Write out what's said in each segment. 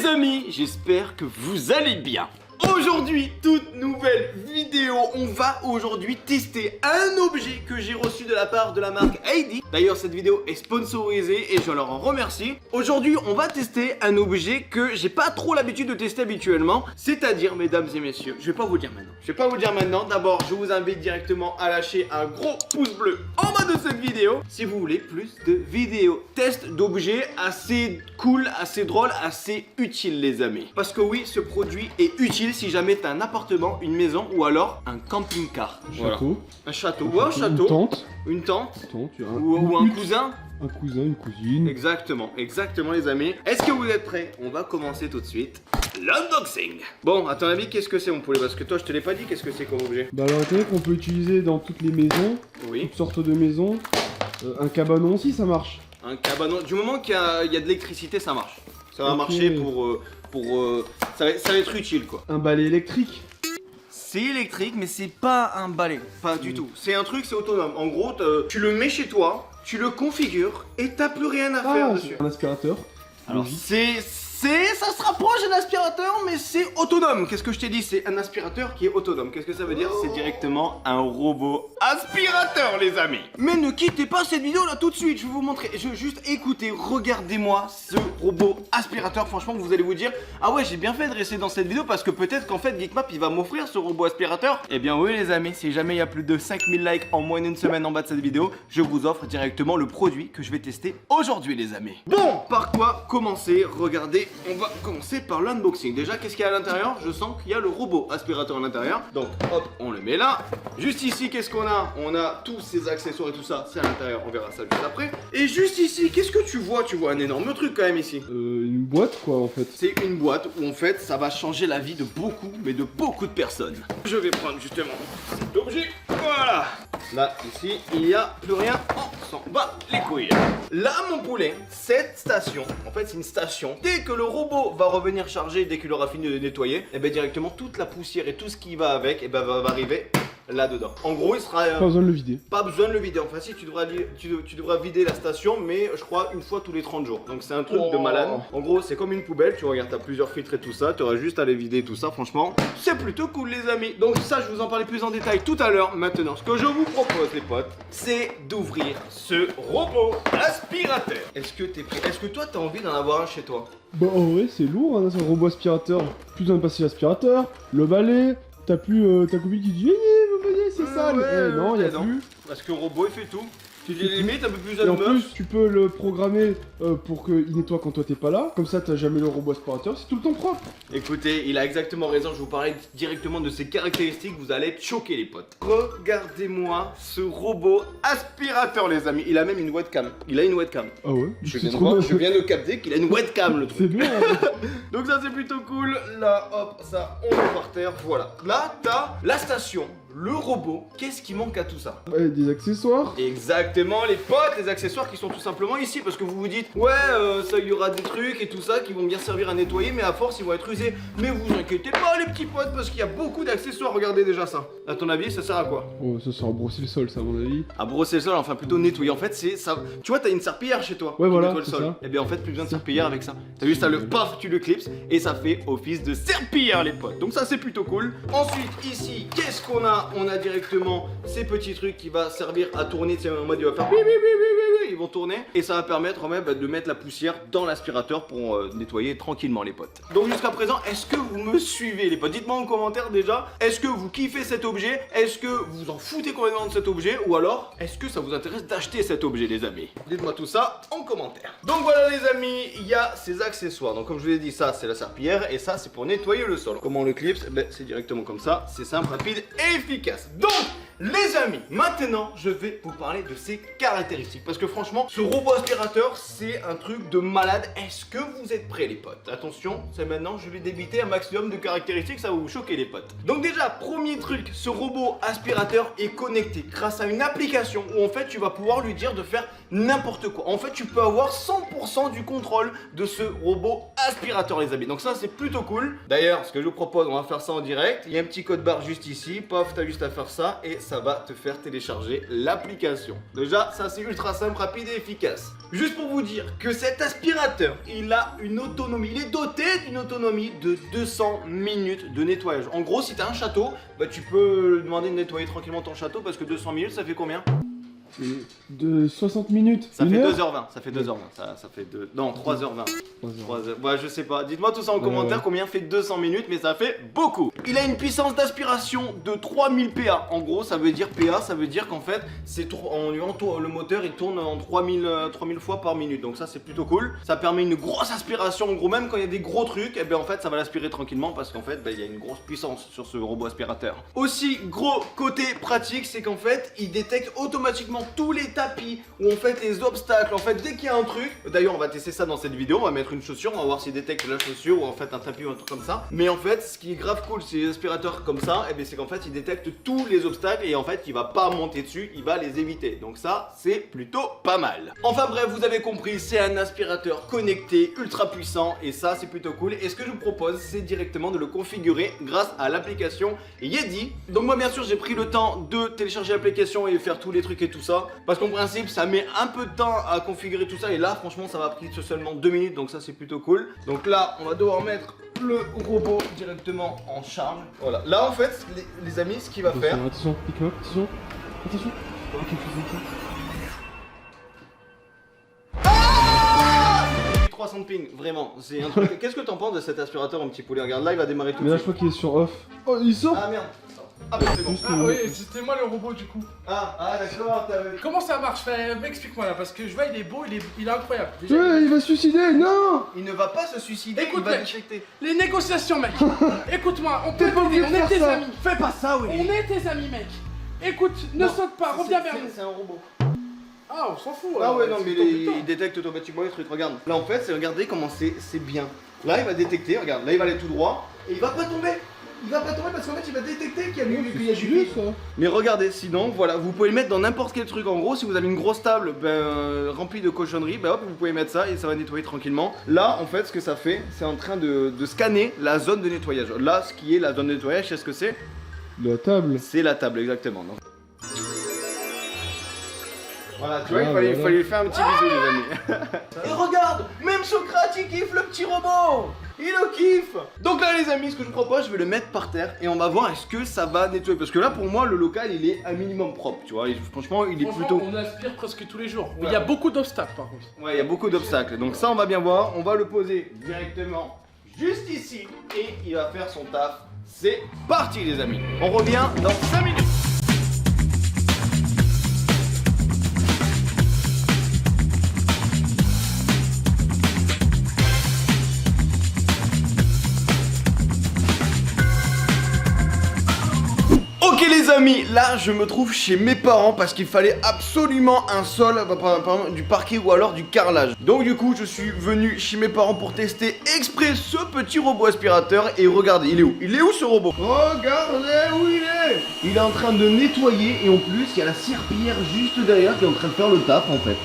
Les amis, j'espère que vous allez bien. Aujourd'hui, toute nouvelle vidéo, on va aujourd'hui tester un objet que j'ai reçu de la part de la marque Heidi. D'ailleurs, cette vidéo est sponsorisée et je leur en remercie. Aujourd'hui, on va tester un objet que j'ai pas trop l'habitude de tester habituellement. C'est-à-dire, mesdames et messieurs, je vais pas vous dire maintenant. D'abord, je vous invite directement à lâcher un gros pouce bleu en bas de cette vidéo si vous voulez plus de vidéos test d'objets assez cool, assez drôle, assez utile, les amis. Parce que oui, ce produit est utile si jamais t'as un appartement, une maison ou alors un camping-car. Voilà. Un château, ou un château. Une tente. Ou un cousin. Un cousin, une cousine. Exactement les amis. Est-ce que vous êtes prêts? On va commencer tout de suite l'unboxing. Bon, à ton avis, qu'est-ce que c'est mon poulet? Parce que toi, je te l'ai pas dit, qu'est-ce que c'est comme objet? Bah alors, étant donné qu'on peut utiliser dans toutes les maisons, Oui. toutes sortes de maisons, un cabanon aussi, ça marche. Un cabanon, du moment qu'il y a de l'électricité, ça marche. Ça va Ok. marcher ça va être utile quoi. Un balai électrique. C'est électrique, mais c'est pas un balai, pas du tout. C'est un truc, c'est autonome. En gros, tu le mets chez toi, tu le configures et t'as plus rien à faire dessus. Un aspirateur. Alors Logique. ça se rapproche d'un aspirateur, mais c'est autonome. Qu'est-ce que je t'ai dit? C'est un aspirateur qui est autonome. Qu'est-ce que ça veut dire? C'est directement un robot aspirateur, les amis. Mais ne quittez pas cette vidéo là tout de suite. Je vais vous montrer. Je vais juste écouter. Regardez-moi ce robot aspirateur. Franchement, vous allez vous dire, ah ouais, j'ai bien fait de rester dans cette vidéo parce que peut-être qu'en fait Geekmap il va m'offrir ce robot aspirateur. Eh bien oui, les amis, si jamais il y a plus de 5000 likes en moins d'une semaine en bas de cette vidéo, je vous offre directement le produit que je vais tester aujourd'hui, les amis. Bon, par quoi commencer? Regardez. On va commencer par l'unboxing. Déjà, qu'est-ce qu'il y a à l'intérieur? Je sens qu'il y a le robot aspirateur à l'intérieur. Donc, hop, on le met là. Juste ici, qu'est-ce qu'on a? On a tous ces accessoires et tout ça. C'est à l'intérieur. On verra ça juste après. Et juste ici, qu'est-ce que tu vois? Tu vois un énorme truc quand même ici. Une boîte quoi en fait. C'est une boîte où en fait, ça va changer la vie de beaucoup, mais de beaucoup de personnes. Je vais prendre justement cet objet. Voilà. Là, ici, il n'y a plus rien. On s'en bat les couilles. Là, mon poulet, cette station, en fait, c'est une station. Dès que le robot va revenir charger, dès qu'il aura fini de nettoyer, et bien directement toute la poussière et tout ce qui va avec, et ben va arriver là-dedans. En gros, il sera... Pas besoin de le vider. Pas besoin de le vider. Enfin, si, tu devras vider la station, mais je crois une fois tous les 30 jours. Donc, c'est un truc de malade. En gros, c'est comme une poubelle. Tu regardes, t'as plusieurs filtres et tout ça. Tu auras juste à les vider tout ça. Franchement, c'est plutôt cool, les amis. Donc, ça, je vous en parlais plus en détail tout à l'heure. Maintenant, ce que je vous propose, les potes, c'est d'ouvrir ce robot aspirateur. Est-ce que t'es prêt? Est-ce que toi, t'as envie d'en avoir un chez toi? Bah en vrai c'est lourd, hein, c'est un robot aspirateur. Plus besoin de passer l'aspirateur, le balai. T'as plus ta copine qui dit vous voyez c'est sale. Ouais, non, y a non. plus. Parce que le robot, il fait tout. Tu dis limite un peu plus à Et le en meuf. plus, tu peux le programmer pour qu'il nettoie quand toi t'es pas là. Comme ça, t'as jamais le robot aspirateur, c'est tout le temps propre. Écoutez, il a exactement raison, je vous parlais directement de ses caractéristiques, vous allez être choqués, les potes. Regardez-moi ce robot aspirateur, les amis. Il a même une webcam. Il a une webcam. Ah ouais. Je C'est viens, de trop voir- bien. je viens de capter qu'il a une webcam, le truc. C'est bien. Hein. Donc ça, c'est plutôt cool. Là, hop, ça, on met par terre, voilà. Là, t'as la station, le robot. Qu'est-ce qui manque à tout ça? Ouais, des accessoires. Exactement, les potes, les accessoires qui sont tout simplement ici, parce que vous vous dites ouais ça il y aura des trucs et tout ça qui vont bien servir à nettoyer, mais à force ils vont être usés. Mais vous inquiétez pas, les petits potes, parce qu'il y a beaucoup d'accessoires. Regardez déjà ça. À ton avis, ça sert à quoi? Oh, ça sert à brosser le sol, ça à mon avis. À brosser le sol, enfin plutôt nettoyer. En fait, c'est ça. Tu vois, t'as une serpillière chez toi. Ouais, qui voilà, nettoie le c'est sol. ça. Et bien en fait, plus besoin de serpillière avec ça. T'as juste à le paf, tu le clipses et ça fait office de serpillière, les potes. Donc ça, c'est plutôt cool. Ensuite, ici, qu'est-ce qu'on a? On a directement ces petits trucs qui va servir à tourner. C'est en mode, il va faire ils vont tourner et ça va permettre même de mettre la poussière dans l'aspirateur pour nettoyer tranquillement, les potes. Donc jusqu'à présent, est-ce que vous me suivez, les potes? Dites-moi en commentaire déjà, est-ce que vous kiffez cet objet? Est-ce que vous en foutez complètement de cet objet? Ou alors, est-ce que ça vous intéresse d'acheter cet objet, les amis? Dites-moi tout ça en commentaire. Donc voilà, les amis, il y a ces accessoires. Donc comme je vous l'ai dit, ça c'est la serpillière et ça c'est pour nettoyer le sol. Comment on le clipse? Ben, c'est directement comme ça, c'est simple, rapide et efficace. Donc les amis, maintenant je vais vous parler de ses caractéristiques. Parce que franchement, ce robot aspirateur, c'est un truc de malade. Est-ce que vous êtes prêts, les potes? Attention, c'est maintenant, je vais débiter un maximum de caractéristiques, ça va vous choquer, les potes. Donc déjà, premier truc, ce robot aspirateur est connecté grâce à une application où en fait tu vas pouvoir lui dire de faire n'importe quoi. En fait, tu peux avoir 100% du contrôle de ce robot aspirateur, les amis. Donc ça, c'est plutôt cool. D'ailleurs, ce que je vous propose, on va faire ça en direct. Il y a un petit code barre juste ici. Paf, t'as juste à faire ça et ça va te faire télécharger l'application. Déjà, ça c'est ultra simple, rapide et efficace. Juste pour vous dire que cet aspirateur, il a une autonomie, il est doté d'une autonomie de 200 minutes de nettoyage. En gros, si tu as un château, bah, tu peux demander de nettoyer tranquillement ton château parce que 200 minutes, ça fait combien? De 60 minutes. Ça fait heure 2h20, ça fait 2h20, ça fait non 3h20. 3 heures. Ouais, je sais pas, dites-moi tout ça en commentaire combien fait 200 minutes, mais ça fait beaucoup. Il a une puissance d'aspiration de 3000 PA. En gros, ça veut dire PA, ça veut dire qu'en fait, le moteur il tourne en 3000 fois par minute. Donc ça c'est plutôt cool. Ça permet une grosse aspiration. En gros, même quand il y a des gros trucs, et bien en fait ça va l'aspirer tranquillement parce qu'en fait, il y a une grosse puissance sur ce robot aspirateur. Aussi gros côté pratique, c'est qu'en fait, il détecte automatiquement tous les tapis ou en fait les obstacles. En fait, dès qu'il y a un truc, d'ailleurs on va tester ça dans cette vidéo, on va mettre une chaussure, on va voir s'il détecte la chaussure ou en fait un tapis ou un truc comme ça. Mais en fait, ce qui est grave cool, c'est les aspirateurs comme ça, et bien c'est qu'en fait il détecte tous les obstacles et en fait il va pas monter dessus, il va les éviter. Donc ça c'est plutôt pas mal. Enfin bref, vous avez compris, c'est un aspirateur connecté, ultra puissant et ça c'est plutôt cool. Et ce que je vous propose, c'est directement de le configurer grâce à l'application Yedi. Donc moi bien sûr j'ai pris le temps de télécharger l'application et faire tous les trucs et tout ça. Parce qu'en principe ça met un peu de temps à configurer tout ça et là franchement ça m'a pris seulement 2 minutes, donc ça c'est plutôt cool. Donc là on va devoir mettre le robot directement en charge. Voilà, là en fait les amis, ce qu'il va faire... Attention, pick-up, attention. Ok, fais 300 ping, vraiment, c'est un truc... Qu'est-ce que t'en penses de cet aspirateur mon petit poulet? Regarde, là il va démarrer tout de Mais là suite. je crois qu'il est sur off. Oh, il sort. Ah merde. Ah bah c'est bon. Ah oui, c'était moi le robot du coup. Ah d'accord, t'avais... Comment ça marche? Explique-moi là, parce que je vois il est beau, il est incroyable. Déjà, Ouais, il va se suicider, non. Il ne va pas se suicider, Écoute, il va mec. détecter. Les négociations mec. Écoute-moi, on peut T'es pas t'aider, obligé de on est faire tes ça. amis. Fais pas ça, oui. On est tes amis mec. Écoute, ne saute pas, reviens vers nous. C'est un robot. Ah on s'en fout. Ah alors, ouais non c'est mais compétent. il détecte automatiquement les trucs, regarde. Là en fait c'est, regardez comment c'est bien. Là il va détecter, regarde, là il va aller tout droit et il va pas tomber. Il va pas tomber parce qu'en fait il va détecter qu'il y a du vide. ça. Mais regardez, sinon voilà, vous pouvez le mettre dans n'importe quel truc. En gros, si vous avez une grosse table remplie de cochonneries, hop, vous pouvez mettre ça et ça va nettoyer tranquillement. Là en fait ce que ça fait, c'est en train de scanner la zone de nettoyage. Là ce qui est la zone de nettoyage, c'est ce que c'est? La table. C'est la table exactement. Donc... Voilà, tu vois, Ah, il voilà. fallait lui faire un petit bisou les amis. Et regarde, même Socrate il kiffe le petit robot. Il le kiffe. Donc là les amis, ce que je vous propose, je vais le mettre par terre et on va voir est-ce que ça va nettoyer. Parce que là pour moi le local il est un minimum propre, tu vois. Franchement il est Franchement, plutôt... on aspire presque tous les jours. Mais Ouais. il y a beaucoup d'obstacles par contre. Ouais, il y a beaucoup d'obstacles. Donc ça on va bien voir. On va le poser directement juste ici et il va faire son taf. C'est parti les amis. On revient dans 5 minutes. Ok les amis, là je me trouve chez mes parents parce qu'il fallait absolument un sol, par exemple, du parquet ou alors du carrelage. Donc du coup je suis venu chez mes parents pour tester exprès ce petit robot aspirateur et regardez, il est où? Il est où ce robot? Regardez où il est! Il est en train de nettoyer et en plus il y a la serpillière juste derrière qui est en train de faire le taf en fait.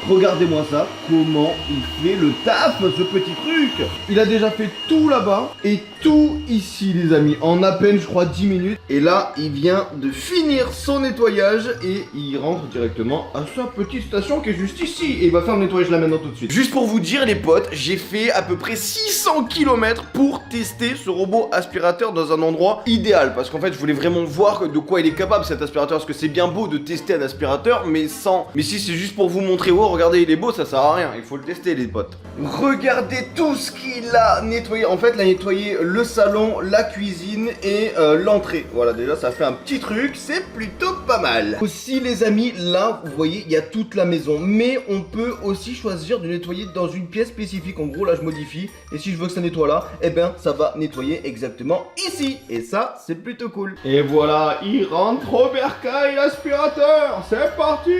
Regardez-moi ça, comment il fait le taf ce petit truc. Il a déjà fait tout là-bas et tout ici les amis, en à peine je crois 10 minutes. Et là il vient de finir son nettoyage et il rentre directement à sa petite station qui est juste ici. Et il va faire le nettoyage là maintenant tout de suite. Juste pour vous dire les potes, j'ai fait à peu près 600 km pour tester ce robot aspirateur dans un endroit idéal. Parce qu'en fait je voulais vraiment voir de quoi il est capable cet aspirateur. Parce que c'est bien beau de tester un aspirateur mais sans... Mais si c'est juste pour vous montrer, oh regardez il est beau, ça sert à rien, il faut le tester les potes. Regardez tout ce qu'il a nettoyé. En fait il a nettoyé le salon, la cuisine et l'entrée. Voilà déjà ça fait un petit truc, c'est plutôt pas mal. Aussi les amis, là vous voyez il y a toute la maison. Mais on peut aussi choisir de nettoyer dans une pièce spécifique. En gros là je modifie et si je veux que ça nettoie là, eh ben ça va nettoyer exactement ici. Et ça c'est plutôt cool. Et voilà, il rentre au bercail l'aspirateur. C'est parti.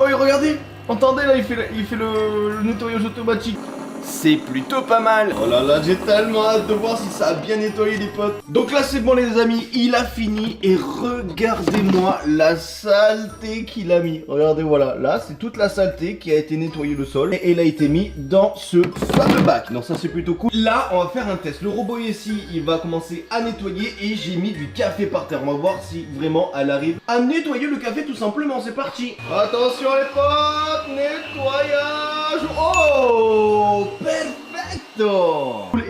Oh et regardez, entendez là il fait le nettoyage automatique. c'est plutôt pas mal. Oh là là, j'ai tellement hâte de voir si ça a bien nettoyé les potes. Donc là c'est bon les amis, il a fini et regardez-moi la saleté qu'il a mis. Regardez, voilà, là c'est toute la saleté qui a été nettoyée le sol et elle a été mise dans ce fameux bac. Non, ça c'est plutôt cool. Là on va faire un test. Le robot ici, il va commencer à nettoyer et j'ai mis du café par terre. On va voir si vraiment elle arrive à nettoyer le café tout simplement. C'est parti. Attention les potes, nettoyage. Oh, perfecto.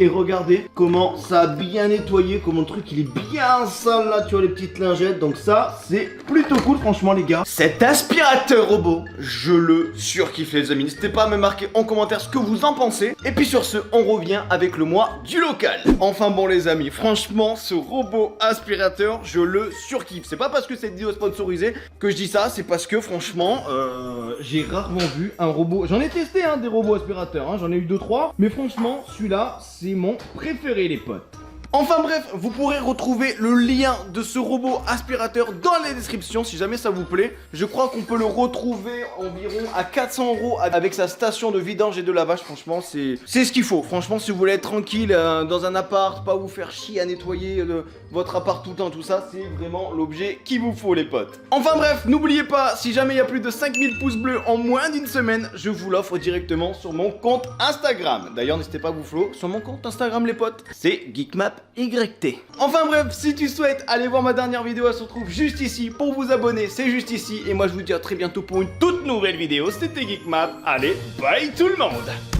Et regardez comment ça a bien nettoyé, comment le truc il est bien sale là, tu vois les petites lingettes. Donc ça c'est plutôt cool franchement les gars. Cet aspirateur robot, je le surkiffe les amis. N'hésitez pas à me marquer en commentaire ce que vous en pensez. Et puis sur ce, on revient avec le mois du local. Enfin bon les amis, franchement ce robot aspirateur, je le surkiffe. C'est pas parce que c'est une vidéo sponsorisée que je dis ça, c'est parce que franchement j'ai rarement vu un robot. J'en ai testé hein, des robots aspirateurs, hein. J'en ai eu 2-3, mais franchement celui-là c'est mon préféré les potes. Enfin bref, vous pourrez retrouver le lien de ce robot aspirateur dans la description si jamais ça vous plaît. Je crois qu'on peut le retrouver environ à 400 € avec sa station de vidange et de lavage. Franchement, c'est ce qu'il faut. Franchement, si vous voulez être tranquille dans un appart, pas vous faire chier à nettoyer votre appart tout le temps, tout ça, c'est vraiment l'objet qu'il vous faut les potes. Enfin bref, n'oubliez pas, si jamais il y a plus de 5000 pouces bleus en moins d'une semaine, je vous l'offre directement sur mon compte Instagram. D'ailleurs, n'hésitez pas à vous follow sur mon compte Instagram les potes. C'est GeekMapYT. Enfin bref, si tu souhaites aller voir ma dernière vidéo, elle se trouve juste ici. Pour vous abonner, c'est juste ici. Et moi je vous dis à très bientôt pour une toute nouvelle vidéo. C'était GeekMap. Allez, bye tout le monde.